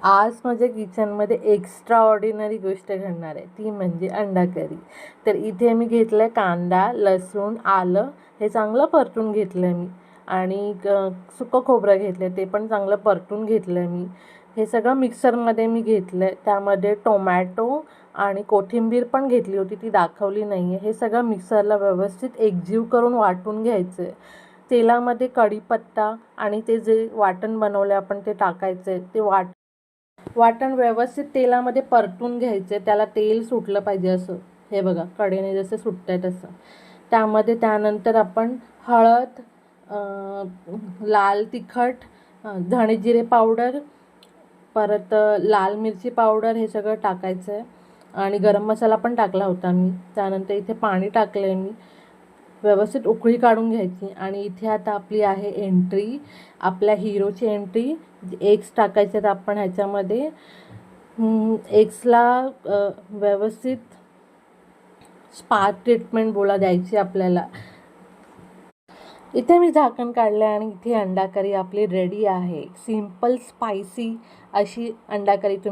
आज माझ्या किचनमध्ये एक्स्ट्रा ऑर्डिनरी गोष्ट घडणार आहे, ती म्हणजे अंडा करी. तर इथे मी घेतलं आहे कांदा, लसूण, आलं हे चांगलं परतून घेतलं आहे मी. आणि सुकं खोबरं घेतलं आहे, ते पण चांगलं परतून घेतलं आहे मी. हे सगळं मिक्सरमध्ये मी घेतलं आहे. त्यामध्ये टोमॅटो आणि कोथिंबीर पण घेतली होती, ती दाखवली नाही आहे. हे सगळं मिक्सरला व्यवस्थित एकजीव करून वाटून घ्यायचं आहे. तेलामध्ये कढीपत्ता आणि ते जे वाटण बनवलं आपण ते टाकायचं आहे. ते वाटण व्यवस्थित तेलामध्ये परतून घ्यायचे. त्याला तेल सुटलं पाहिजे असं. हे बघा कडेने जसं सुटतंय तसं. त्यामध्ये त्यानंतर आपण हळद, लाल तिखट, धणे जिरे पावडर, परत लाल मिरची पावडर हे सगळं टाकायचं आहे. आणि गरम मसाला पण टाकला होता मी. त्यानंतर इथे पाणी टाकलं आहे मी. व्यवस्थित उकळी काढून घ्यायची. आणि इथे आता आपली आहे एंट्री, आपल्या हिरोची एंट्री. एग्स टाकायचे आहेत आपण ह्याच्यामध्ये. एग्सला व्यवस्थित स्पार्क ट्रीटमेंट द्यायची आपल्याला. इथे मी झाकण काढलं आणि इथे अंडा करी आपली रेडी आहे. सिंपल स्पायसी अशी अंडा करी तुम्ही